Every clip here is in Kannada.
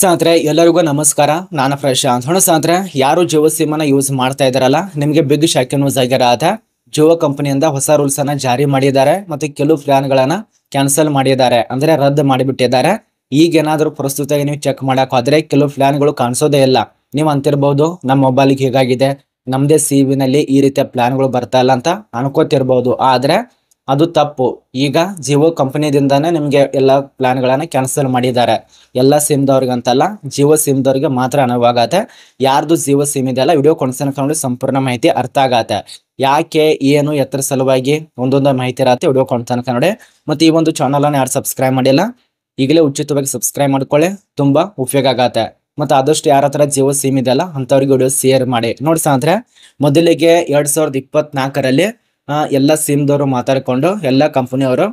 ಸ್ನೇಹಿತರೆ ಎಲ್ಲರಿಗೂ ನಮಸ್ಕಾರ. ನಾನು ಪ್ರಶಾಂತ್. ಸ್ನೇಹಿತರೆ, ಯಾರು ಜಿಯೋ ಸಿಮ್ ಅನ್ನ ಯೂಸ್ ಮಾಡ್ತಾ ಇದಾರಲ್ಲ, ನಿಮಗೆ ಬಿಗ್ ಶಾಕಿಂಗ್ ನ್ಯೂಸ್ ಆಗಿರತ್ತೆ. ಜಿಯೋ ಕಂಪನಿಯಿಂದ ಹೊಸ ರೂಲ್ಸ್ ಅನ್ನ ಜಾರಿ ಮಾಡಿದ್ದಾರೆ ಮತ್ತು ಕೆಲವು ಪ್ಲಾನ್ ಗಳನ್ನ ಕ್ಯಾನ್ಸಲ್ ಮಾಡಿದ್ದಾರೆ, ಅಂದ್ರೆ ರದ್ದು ಮಾಡಿಬಿಟ್ಟಿದ್ದಾರೆ. ಈಗ ಏನಾದರೂ ಪ್ರಸ್ತುತ ನೀವು ಚೆಕ್ ಮಾಡಕ್ ಹೋದ್ರೆ ಕೆಲವು ಪ್ಲಾನ್ ಗಳು ಕಾಣಿಸೋದೇ ಇಲ್ಲ. ನೀವು ಅಂತಿರಬಹುದು ನಮ್ಮ ಮೊಬೈಲ್ಗೆ ಹೇಗಾಗಿದೆ, ನಮ್ದೇ ಸಿಮ್ ನಲ್ಲಿ ಈ ರೀತಿಯ ಪ್ಲಾನ್ ಗಳು ಬರ್ತಾ ಇಲ್ಲ ಅಂತ ಅನ್ಕೋತಿರ್ಬಹುದು. ಆದ್ರೆ ಅದು ತಪ್ಪು. ಈಗ ಜಿಯೋ ಕಂಪನಿದಿಂದಾನೇ ನಿಮ್ಗೆ ಎಲ್ಲಾ ಪ್ಲಾನ್ ಗಳನ್ನ ಕ್ಯಾನ್ಸಲ್ ಮಾಡಿದ್ದಾರೆ. ಎಲ್ಲ ಸಿಮ್ದವ್ರಿಗಂತಲ್ಲ, ಜಿಯೋ ಸಿಮ್ದವ್ರಿಗೆ ಮಾತ್ರ ಅನುವಾಗತ್ತೆ. ಯಾರ್ದು ಜಿಯೋ ಸಿಮ್ ಇದೆಯಲ್ಲ, ವಿಡಿಯೋ ಕಾನ್ಫರೆನ್ಸ್ ಸಂಪೂರ್ಣ ಮಾಹಿತಿ ಅರ್ಥ ಆಗತ್ತೆ. ಯಾಕೆ ಏನು ಎತ್ತರ ಸಲುವಾಗಿ ಒಂದೊಂದು ಮಾಹಿತಿ ಇರತ್ತೆ ವಿಡಿಯೋ ಕಾನ್ಫರೆನ್ಸ್ ನೋಡಿ. ಮತ್ತೆ ಈ ಒಂದು ಚಾನಲ್ ಅನ್ನ ಯಾರು ಸಬ್ಸ್ಕ್ರೈಬ್ ಮಾಡಿಲ್ಲ, ಈಗಲೇ ಉಚಿತವಾಗಿ ಸಬ್ಸ್ಕ್ರೈಬ್ ಮಾಡ್ಕೊಳ್ಳಿ, ತುಂಬಾ ಉಪಯೋಗ ಆಗತ್ತೆ. ಮತ್ತೆ ಆದಷ್ಟು ಯಾರ ಹತ್ರ ಜಿಯೋ ಸಿಮ್ ಇದೆಯಲ್ಲ ಅಂತವ್ರಿಗೆ ವಿಡಿಯೋ ಶೇರ್ ಮಾಡಿ. ನೋಡಿ ಸ್ನೇಹಿತರೆ, ಮೊದಲಿಗೆ 2024ರಲ್ಲಿ ಎಲ್ಲ ಸಿಮ್ದವರು ಮಾತಾಡ್ಕೊಂಡು ಎಲ್ಲ ಕಂಪನಿಯವರು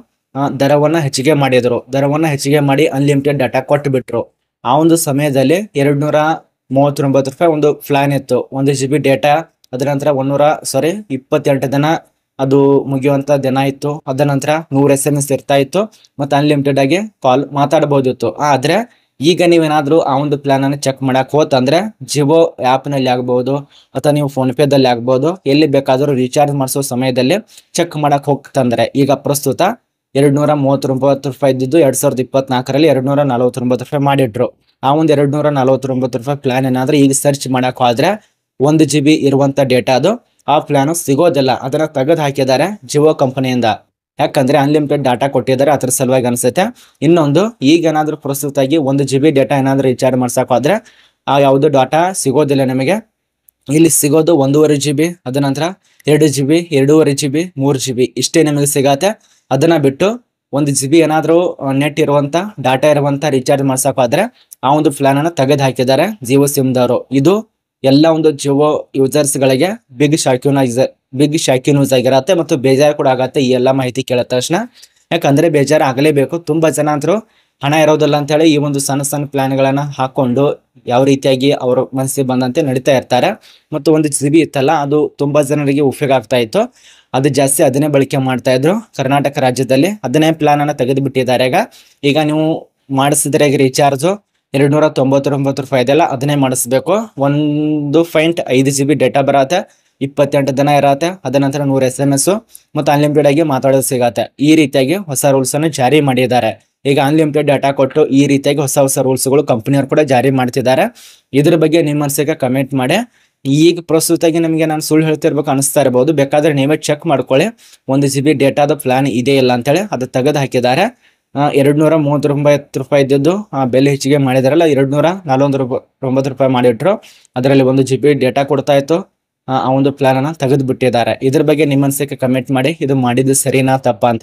ದರವನ್ನ ಹೆಚ್ಚಿಗೆ ಮಾಡಿದ್ರು. ದರವನ್ನ ಹೆಚ್ಚಿಗೆ ಮಾಡಿ ಅನ್ಲಿಮಿಟೆಡ್ ಡಾಟಾ ಕೊಟ್ಟು ಬಿಟ್ರು. ಆ ಒಂದು ಸಮಯದಲ್ಲಿ 239 ರೂಪಾಯಿ ಒಂದು ಪ್ಲಾನ್ ಇತ್ತು, 1 GB ಡೇಟಾ. ಅದರ ನಂತರ 28 ದಿನ ಅದು ಮುಗಿಯುವಂತ ದಿನ ಇತ್ತು. ಅದರ ನಂತರ 100 SMS ಇರ್ತಾ ಇತ್ತು, ಮತ್ತೆ ಅನ್ಲಿಮಿಟೆಡ್ ಆಗಿ ಕಾಲ್ ಮಾತಾಡಬಹುದಿತ್ತು. ಆದ್ರೆ ಈಗ ನೀವೇನಾದ್ರೂ ಆ ಒಂದು ಪ್ಲಾನ್ ಅನ್ನು ಚೆಕ್ ಮಾಡಕ್ ಹೋತಂದ್ರೆ ಜಿಯೋ ಆಪ್ ನಲ್ಲಿ ಆಗ್ಬಹುದು ಅಥವಾ ನೀವು ಫೋನ್ ಪೇ ದಲ್ಲಿ ಆಗ್ಬಹುದು, ಎಲ್ಲಿ ಬೇಕಾದ್ರೂ ರೀಚಾರ್ಜ್ ಮಾಡಿಸೋ ಸಮಯದಲ್ಲಿ ಚೆಕ್ ಮಾಡಕ್ ಹೋಗ್ತಂದ್ರೆ ಈಗ ಪ್ರಸ್ತುತ 239 ರೂಪಾಯಿ ಇದ್ದಿದ್ದು 2024ರಲ್ಲಿ 249 ರೂಪಾಯಿ ಮಾಡಿಟ್ರು. ಆ ಒಂದು 249 ರೂಪಾಯಿ ಪ್ಲಾನ್ ಏನಾದ್ರೂ ಈಗ ಸರ್ಚ್ ಮಾಡಕ್ ಹೋದ್ರೆ 1 GB ಇರುವಂತ ಡೇಟಾ ಅದು ಆ ಪ್ಲಾನ್ ಸಿಗೋದಿಲ್ಲ. ಅದನ್ನ ತೆಗೆದು ಹಾಕಿದ್ದಾರೆ ಜಿಯೋ ಕಂಪನಿಯಿಂದ. ಯಾಕಂದ್ರೆ ಅನ್ಲಿಮಿಟೆಡ್ ಡಾಟಾ ಕೊಟ್ಟಿದ್ದಾರೆ, ಅದ್ರ ಸಲುವಾಗಿ ಅನ್ಸುತ್ತೆ. ಇನ್ನೊಂದು, ಈಗ ಏನಾದ್ರೂ ಪ್ರಸ್ತುತವಾಗಿ 1 GB ಡೇಟಾ ಏನಾದ್ರೂ ರೀಚಾರ್ಜ್ ಮಾಡ್ಸಕ್ ಹೋದ್ರೆ ಆ ಯಾವ್ದು ಡಾಟಾ ಸಿಗೋದಿಲ್ಲ ನಿಮಗೆ. ಇಲ್ಲಿ ಸಿಗೋದು 1.5 GB, ಅದ ನಂತರ 2 GB, 2.5 GB, 3 GB ಇಷ್ಟೇ ನಿಮಗೆ ಸಿಗತ್ತೆ. ಅದನ್ನ ಬಿಟ್ಟು 1 GB ಏನಾದ್ರೂ ನೆಟ್ ಇರುವಂತ ಡಾಟಾ ಇರುವಂತ ರೀಚಾರ್ಜ್ ಮಾಡ್ಸಕ್ ಹೋದ್ರೆ ಆ ಒಂದು ಪ್ಲಾನ್ ಅನ್ನ ತೆಗೆದು ಹಾಕಿದ್ದಾರೆ ಜಿಯೋ ಸಿಮ್ದವರು. ಇದು ಎಲ್ಲ ಒಂದು ಜಿಯೋ ಯೂಸರ್ಸ್ ಗಳಿಗೆ ಬಿಗ್ ಶಾಕಿಂಗ್ ನ್ಯೂಸ್ ಆಗಿರತ್ತೆ ಮತ್ತು ಬೇಜಾರು ಕೂಡ ಆಗತ್ತೆ ಈ ಎಲ್ಲ ಮಾಹಿತಿ ಕೇಳಿದ ತಕ್ಷಣ. ಯಾಕಂದ್ರೆ ಬೇಜಾರು ಆಗಲೇಬೇಕು. ತುಂಬಾ ಜನ ಅಂತರೂ ಹಣ ಇರೋದಿಲ್ಲ ಅಂತ ಹೇಳಿ ಈ ಒಂದು ಸಣ್ಣ ಸಣ್ಣ ಪ್ಲಾನ್ ಗಳನ್ನ ಹಾಕೊಂಡು ಯಾವ ರೀತಿಯಾಗಿ ಅವ್ರ ಮನಸ್ಸಿಗೆ ಬಂದಂತೆ ನಡೀತಾ ಇರ್ತಾರೆ. ಮತ್ತು 1 GB ಇತ್ತಲ್ಲ, ಅದು ತುಂಬಾ ಜನರಿಗೆ ಉಪಯೋಗ ಆಗ್ತಾ ಇತ್ತು. ಅದು ಜಾಸ್ತಿ ಅದನ್ನೇ ಬಳಕೆ ಮಾಡ್ತಾ ಇದ್ರು. ಕರ್ನಾಟಕ ರಾಜ್ಯದಲ್ಲಿ ಅದನ್ನೇ ಪ್ಲಾನ್ ಅನ್ನ ತೆಗೆದು ಬಿಟ್ಟಿದ್ದಾರೆ. ಈಗ ನೀವು ಮಾಡಿಸಿದ್ರೆ ರೀಚಾರ್ಜ್ 299 ರೂಪಾಯಿ ಇದೆಲ್ಲ ಅದನ್ನೇ ಮಾಡಿಸ್ಬೇಕು. 1.5 GB ಡೇಟಾ ಬರತ್ತೆ, 28 ದಿನ ಇರತ್ತೆ. ಅದ ನಂತರ 100 SMS ಮತ್ತು ಅನ್ಲಿಮಿಟೆಡ್ ಆಗಿ ಮಾತಾಡೋದು ಸಿಗತ್ತೆ. ಈ ರೀತಿಯಾಗಿ ಹೊಸ ರೂಲ್ಸ್ ಅನ್ನು ಜಾರಿ ಮಾಡಿದ್ದಾರೆ. ಈಗ ಅನ್ಲಿಮಿಟೆಡ್ ಡಾಟಾ ಕೊಟ್ಟು ಈ ರೀತಿಯಾಗಿ ಹೊಸ ರೂಲ್ಸ್ ಗಳು ಕಂಪನಿಯವರು ಕೂಡ ಜಾರಿ ಮಾಡ್ತಿದ್ದಾರೆ. ಇದ್ರ ಬಗ್ಗೆ ನಿಮ್ಮ ಅನಿಸಿಕೆ ಕಮೆಂಟ್ ಮಾಡಿ. ಈಗ ಪ್ರಸ್ತುತವಾಗಿ ನಿಮಗೆ ನಾನು ಸುಳ್ಳು ಹೇಳ್ತಿರ್ಬೇಕು ಅನಿಸ್ತಾ ಇರಬಹುದು, ಬೇಕಾದ್ರೆ ನೀವೇ ಚೆಕ್ ಮಾಡ್ಕೊಳ್ಳಿ 1 GB ಡೇಟಾದ ಪ್ಲಾನ್ ಇದೆ ಇಲ್ಲ ಅಂತೇಳಿ. ಅದು ತೆಗೆದು ಹಾಕಿದ್ದಾರೆ. 239 ರೂಪಾಯಿ ಇದ್ದಿದ್ದು ಬೆಲೆ ಹೆಚ್ಚಿಗೆ ಮಾಡಿದಾರಲ್ಲ, 249 ರೂಪಾಯಿ ಮಾಡಿಟ್ರು. ಅದರಲ್ಲಿ 1 GB ಡೇಟಾ ಕೊಡ್ತಾ ಇತ್ತು. ಆ ಒಂದು ಪ್ಲಾನ್ ಅನ್ನ ತೆಗೆದು ಬಿಟ್ಟಿದ್ದಾರೆ. ಇದ್ರ ಬಗ್ಗೆ ನಿಮ್ಮ ಅನಿಸಿಕೆ ಕಮೆಂಟ್ ಮಾಡಿ. ಇದು ಮಾಡಿದ್ದು ಸರಿನಾ ತಪ್ಪಾ ಅಂತ.